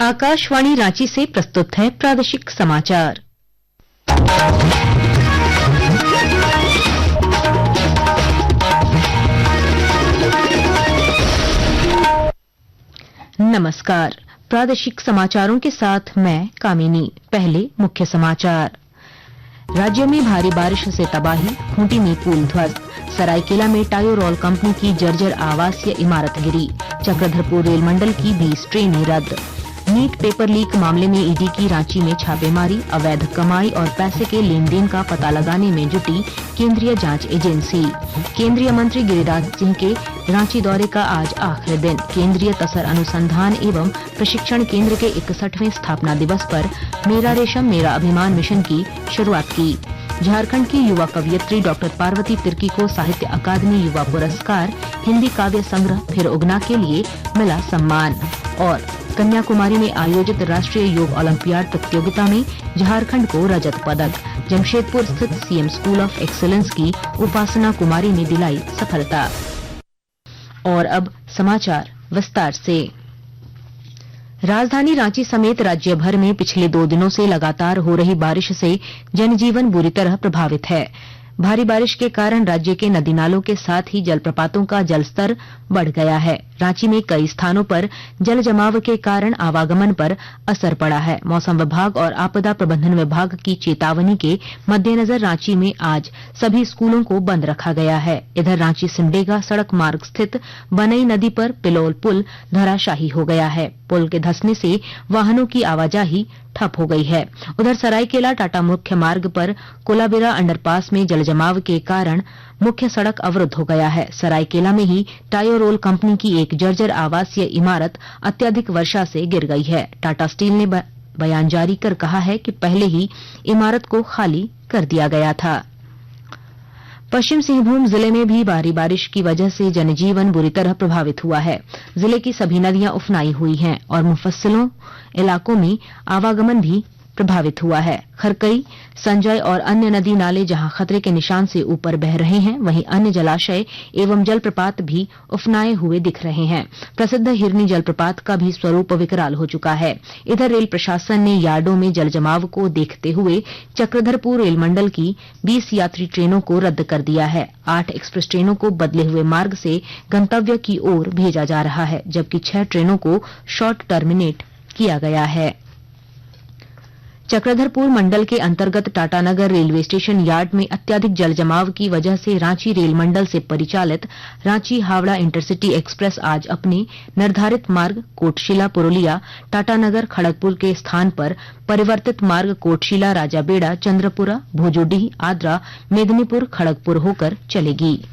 आकाशवाणी रांची से प्रस्तुत है प्रादेशिक समाचार। नमस्कार, प्रादेशिक समाचारों के साथ मैं कामिनी। पहले मुख्य समाचार। राज्य में भारी बारिश से तबाही, खूंटी में पुल ध्वस्त, सरायकेला में टायोरॉल कंपनी की जर्जर आवासीय इमारत गिरी, चक्रधरपुर रेल मंडल की 20 ट्रेनें रद्द। नीट पेपर लीक मामले में ईडी की रांची में छापेमारी, अवैध कमाई और पैसे के लेन देन का पता लगाने में जुटी केंद्रीय जांच एजेंसी। केंद्रीय मंत्री गिरिराज सिंह के रांची दौरे का आज आखिरी दिन। केंद्रीय तसर अनुसंधान एवं प्रशिक्षण केंद्र के 61वें स्थापना दिवस पर मेरा रेशम मेरा अभिमान मिशन की शुरुआत की। झारखंड की युवा कवयित्री डॉ पार्वती तिर्की को साहित्य अकादमी युवा पुरस्कार, हिंदी काव्य संग्रह फिर उगना के लिए मिला सम्मान। और कन्याकुमारी में आयोजित राष्ट्रीय योग ओलंपियाड प्रतियोगिता में झारखंड को रजत पदक। जमशेदपुर स्थित सीएम स्कूल ऑफ एक्सीलेंस की उपासना कुमारी ने दिलाई सफलता। और अब समाचार विस्तार से। राजधानी रांची समेत राज्य भर में पिछले 2 दिनों से लगातार हो रही बारिश से जनजीवन बुरी तरह प्रभावित है। भारी बारिश के कारण राज्य के नदी नालों के साथ ही जलप्रपातों का जलस्तर बढ़ गया है। रांची में कई स्थानों पर जल जमाव के कारण आवागमन पर असर पड़ा है। मौसम विभाग और आपदा प्रबंधन विभाग की चेतावनी के मद्देनजर रांची में आज सभी स्कूलों को बंद रखा गया है। इधर रांची सिमडेगा सड़क मार्ग स्थित बनई नदी पर पिलोल पुल धराशायी हो गया है। पुल के धंसने से वाहनों की आवाजाही ठप हो गई है। उधर सरायकेला टाटा मुख्य मार्ग पर कोलाबिरा अंडरपास में जलजमाव के कारण मुख्य सड़क अवरुद्ध हो गया है। सरायकेला में ही टायोरोल कंपनी की एक जर्जर आवासीय इमारत अत्यधिक वर्षा से गिर गई है। टाटा स्टील ने बयान जारी कर कहा है कि पहले ही इमारत को खाली कर दिया गया था। पश्चिम सिंहभूम जिले में भी भारी बारिश की वजह से जनजीवन बुरी तरह प्रभावित हुआ है। जिले की सभी नदियां उफनाई हुई हैं और मुफस्सिलों इलाकों में आवागमन भी प्रभावित हुआ है। खरकई, संजय और अन्य नदी नाले जहां खतरे के निशान से ऊपर बह रहे हैं, वहीं अन्य जलाशय एवं जलप्रपात भी उफनाए हुए दिख रहे हैं। प्रसिद्ध हिरनी जलप्रपात का भी स्वरूप विकराल हो चुका है। इधर रेल प्रशासन ने यार्डों में जलजमाव को देखते हुए चक्रधरपुर रेल मंडल की 20 यात्री ट्रेनों को रद्द कर दिया है। 8 एक्सप्रेस ट्रेनों को बदले हुए मार्ग से गंतव्य की ओर भेजा जा रहा है, जबकि 6 ट्रेनों को शॉर्ट टर्मिनेट किया गया है। चक्रधरपुर मंडल के अंतर्गत टाटानगर रेलवे स्टेशन यार्ड में अत्यधिक जलजमाव की वजह से रांची रेल मंडल से परिचालित रांची हावड़ा इंटरसिटी एक्सप्रेस आज अपने निर्धारित मार्ग कोटशिला पुरुलिया टाटानगर खड़गपुर के स्थान पर परिवर्तित मार्ग कोटशिला राजाबेड़ा चंद्रपुरा भोजोडीह आद्रा मेदिनीपुर खड़गपुर होकर चलेगी।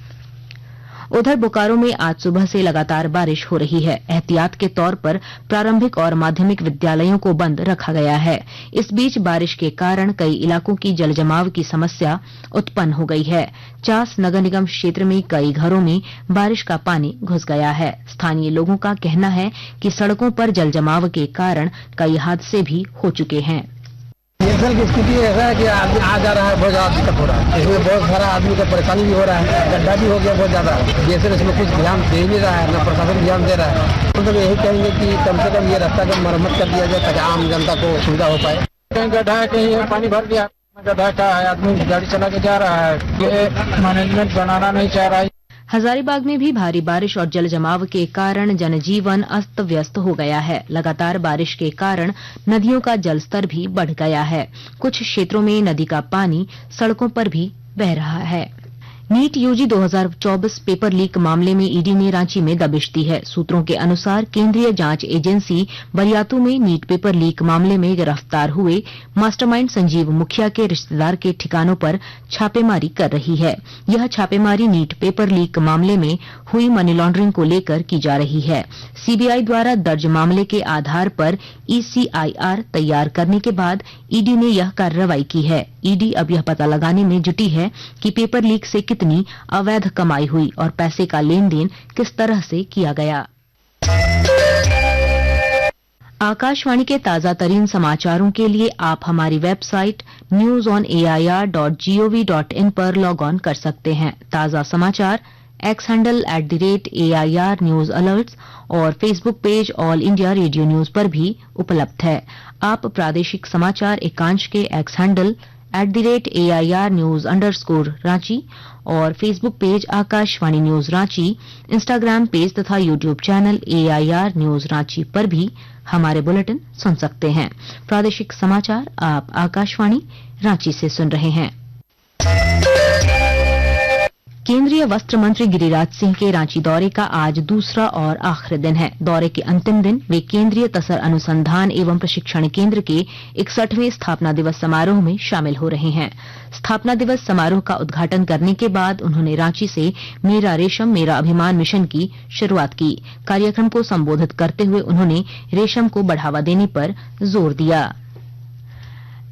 उधर बोकारो में आज सुबह से लगातार बारिश हो रही है। एहतियात के तौर पर प्रारंभिक और माध्यमिक विद्यालयों को बंद रखा गया है। इस बीच बारिश के कारण कई इलाकों की जलजमाव की समस्या उत्पन्न हो गई है। चास नगर निगम क्षेत्र में कई घरों में बारिश का पानी घुस गया है। स्थानीय लोगों का कहना है कि सड़कों पर जलजमाव के कारण कई हादसे भी हो चुके हैं। जल की स्थिति ऐसा है कि आदमी आ जा रहा है, बहुत ज्यादा दिक्कत हो रहा है। इसमें बहुत सारा आदमी को परेशानी भी हो रहा है, गड्ढा भी हो गया बहुत ज्यादा। जैसे इसमें कुछ ध्यान दे नहीं रहा है, न प्रशासन ध्यान दे रहा है। तो यही कहेंगे कि कम से कम ये रास्ता का मरम्मत कर दिया जाए ताकि आम जनता को सुविधा हो पाए। कहीं गड्ढा है, कहीं पानी भर गया, गड्ढा का है, आदमी गाड़ी चला के जा रहा है, ये मैनेजमेंट बनाना नहीं चाह रहा है। हजारीबाग में भी भारी बारिश और जल जमाव के कारण जनजीवन अस्त व्यस्त हो गया है। लगातार बारिश के कारण नदियों का जलस्तर भी बढ़ गया है। कुछ क्षेत्रों में नदी का पानी सड़कों पर भी बह रहा है। नीट यूजी 2024 पेपर लीक मामले में ईडी ने रांची में दबिश दी है। सूत्रों के अनुसार केंद्रीय जांच एजेंसी बरियातू में नीट पेपर लीक मामले में गिरफ्तार हुए मास्टरमाइंड संजीव मुखिया के रिश्तेदार के ठिकानों पर छापेमारी कर रही है। यह छापेमारी नीट पेपर लीक मामले में हुई मनी लॉन्ड्रिंग को लेकर की जा रही है। सीबीआई द्वारा दर्ज मामले के आधार पर ईसीआईआर तैयार करने के बाद ईडी ने यह कार्रवाई की है। ईडी अब यह पता लगाने में जुटी है कि पेपर लीक से कितनी अवैध कमाई हुई और पैसे का लेन देन किस तरह से किया गया। आकाशवाणी के ताजा तरीन समाचारों के लिए आप हमारी वेबसाइट newsonair.gov.in पर लॉग ऑन कर सकते हैं। ताजा समाचार X handle @AIR news alerts और Facebook page All India Radio news पर भी उपलब्ध है। आप प्रादेशिक समाचार एकांश के X handle @AIR news Ranchi और Facebook page Akashvani news Ranchi, Instagram page तथा YouTube channel AIR news Ranchi पर भी हमारे बुलेटिन सुन सकते हैं। प्रादेशिक समाचार आप आकाशवाणी रांची से सुन रहे हैं। केंद्रीय वस्त्र मंत्री गिरिराज सिंह के रांची दौरे का आज दूसरा और आखिरी दिन है। दौरे के अंतिम दिन वे केंद्रीय तसर अनुसंधान एवं प्रशिक्षण केंद्र के 61वें स्थापना दिवस समारोह में शामिल हो रहे हैं। स्थापना दिवस समारोह का उद्घाटन करने के बाद उन्होंने रांची से मेरा रेशम मेरा अभिमान मिशन की शुरुआत की। कार्यक्रम को संबोधित करते हुए उन्होंने रेशम को बढ़ावा देने पर जोर दिया।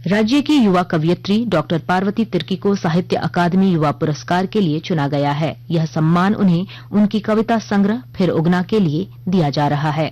राज्य की युवा कवयित्री डॉक्टर पार्वती तिर्की को साहित्य अकादमी युवा पुरस्कार के लिए चुना गया है। यह सम्मान उन्हें उनकी कविता संग्रह फिर उगना के लिए दिया जा रहा है।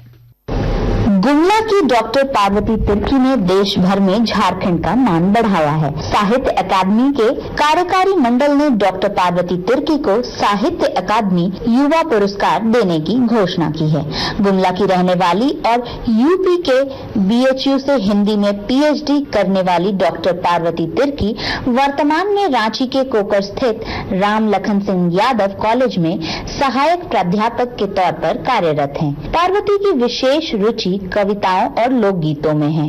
गुमला की डॉक्टर पार्वती तिर्की ने देश भर में झारखंड का मान बढ़ाया है। साहित्य अकादमी के कार्यकारी मंडल ने डॉक्टर पार्वती तिर्की को साहित्य अकादमी युवा पुरस्कार देने की घोषणा की है। गुमला की रहने वाली और यूपी के BHU से हिंदी में PhD करने वाली डॉक्टर पार्वती तिर्की वर्तमान में रांची के कोकर स्थित राम लखन सिंह यादव कॉलेज में सहायक प्राध्यापक के तौर पर कार्यरत हैं। पार्वती की विशेष रुचि कविताओं और लोकगीतों में है।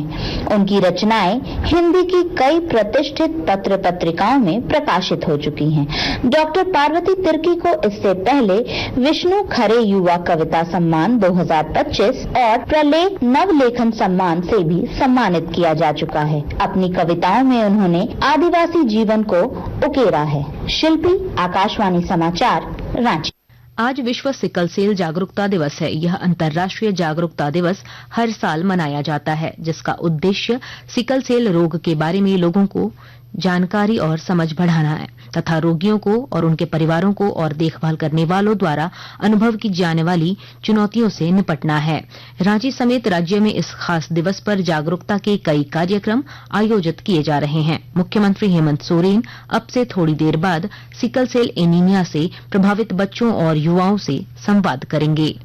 उनकी रचनाएं हिंदी की कई प्रतिष्ठित पत्र पत्रिकाओं में प्रकाशित हो चुकी हैं। डॉक्टर पार्वती तिर्की को इससे पहले विष्णु खरे युवा कविता सम्मान 2025 और प्रलेख नवलेखन सम्मान से भी सम्मानित किया जा चुका है। अपनी कविताओं में उन्होंने आदिवासी जीवन को उकेरा है। शिल्पी, आकाशवाणी समाचार, रांची। आज विश्व सिकल सेल जागरूकता दिवस है। यह अंतर्राष्ट्रीय जागरूकता दिवस हर साल मनाया जाता है, जिसका उद्देश्य सिकल सेल रोग के बारे में लोगों को जानकारी और समझ बढ़ाना है तथा रोगियों को और उनके परिवारों को और देखभाल करने वालों द्वारा अनुभव की जाने वाली चुनौतियों से निपटना है। रांची समेत राज्य में इस खास दिवस पर जागरूकता के कई कार्यक्रम आयोजित किए जा रहे हैं। मुख्यमंत्री हेमंत सोरेन अब से थोड़ी देर बाद सिकल सेल एनीमिया से प्रभावित बच्चों और युवाओं से संवाद करेंगे।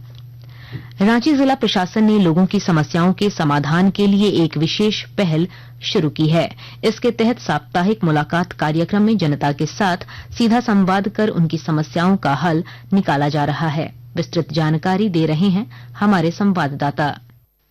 रांची जिला प्रशासन ने लोगों की समस्याओं के समाधान के लिए एक विशेष पहल शुरू की है। इसके तहत साप्ताहिक मुलाकात कार्यक्रम में जनता के साथ सीधा संवाद कर उनकी समस्याओं का हल निकाला जा रहा है। विस्तृत जानकारी दे रहे हैं हमारे संवाददाता।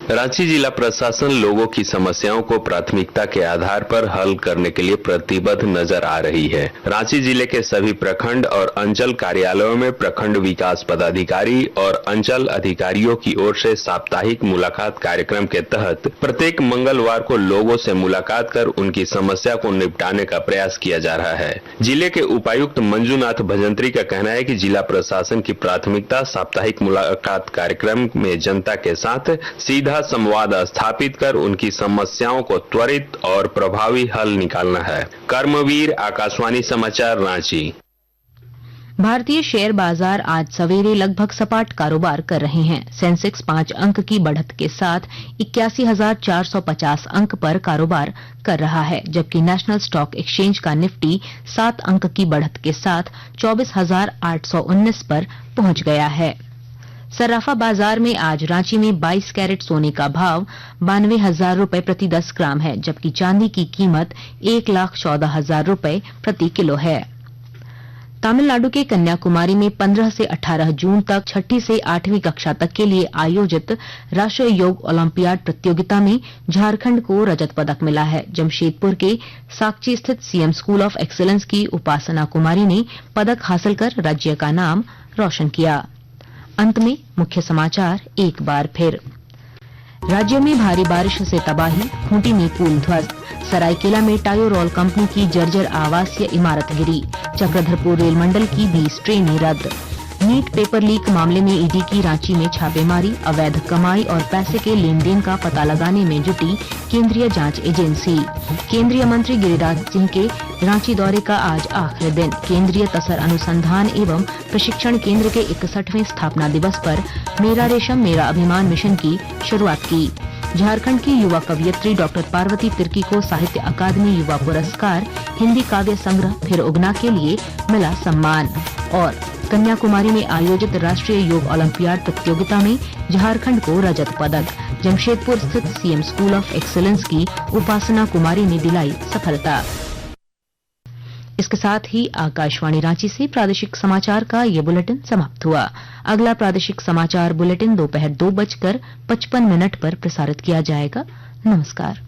रांची जिला प्रशासन लोगों की समस्याओं को प्राथमिकता के आधार पर हल करने के लिए प्रतिबद्ध नजर आ रही है। रांची जिले के सभी प्रखंड और अंचल कार्यालयों में प्रखंड विकास पदाधिकारी और अंचल अधिकारियों की ओर से साप्ताहिक मुलाकात कार्यक्रम के तहत प्रत्येक मंगलवार को लोगों से मुलाकात कर उनकी समस्या को निपटाने का प्रयास किया जा रहा है। जिले के उपायुक्त मंजूनाथ भजंत्री का कहना है कि जिला प्रशासन की प्राथमिकता साप्ताहिक मुलाकात कार्यक्रम में जनता के साथ सीधा संवाद स्थापित कर उनकी समस्याओं को त्वरित और प्रभावी हल निकालना है। कर्मवीर, आकाशवाणी समाचार, रांची। भारतीय शेयर बाजार आज सवेरे लगभग सपाट कारोबार कर रहे हैं। सेंसेक्स 5 अंक की बढ़त के साथ 81,450 अंक पर कारोबार कर रहा है, जबकि नेशनल स्टॉक एक्सचेंज का निफ्टी 7 अंक की बढ़त के साथ 24,819 पर पहुंच गया है। सर्राफा बाजार में आज रांची में 22 कैरेट सोने का भाव 92,000 रूपये प्रति 10 ग्राम है, जबकि चांदी की कीमत 1,14,000 रूपये प्रति किलो है। तमिलनाडु के कन्याकुमारी में 15 से 18 जून तक 6ठी से 8वीं कक्षा तक के लिए आयोजित राष्ट्रीय योग ओलंपियाड प्रतियोगिता में झारखंड को रजत पदक मिला है। जमशेदपुर के साकची स्थित सीएम स्कूल ऑफ एक्सीलेंस की उपासना कुमारी ने पदक हासिल कर राज्य का नाम रोशन किया। अंत में मुख्य समाचार एक बार फिर। राज्य में भारी बारिश से तबाही, खूंटी में पुल ध्वस्त, सरायकेला में टायो रोल कंपनी की जर्जर आवासीय इमारत गिरी, चक्रधरपुर रेल मंडल की 20 ट्रेनें रद्द। नीट पेपर लीक मामले में ईडी की रांची में छापेमारी, अवैध कमाई और पैसे के लेन देन का पता लगाने में जुटी केंद्रीय जांच एजेंसी। केंद्रीय मंत्री गिरिराज सिंह के रांची दौरे का आज आखिरी दिन। केंद्रीय तसर अनुसंधान एवं प्रशिक्षण केंद्र के 61वें स्थापना दिवस पर मेरा रेशम मेरा अभिमान मिशन की शुरुआत की। झारखंड की युवा कवयित्री डॉक्टर पार्वती तिर्की को साहित्य अकादमी युवा पुरस्कार हिंदी काव्य संग्रह फिर उगना के लिए मिला सम्मान। और कन्याकुमारी में आयोजित राष्ट्रीय योग ओलंपियाड प्रतियोगिता में झारखंड को रजत पदक। जमशेदपुर स्थित सीएम स्कूल ऑफ एक्सीलेंस की उपासना कुमारी ने दिलाई सफलता। इसके साथ ही आकाशवाणी रांची से प्रादेशिक समाचार का ये बुलेटिन समाप्त हुआ। अगला प्रादेशिक समाचार बुलेटिन दोपहर 2:55 पर प्रसारित किया जाएगा। नमस्कार।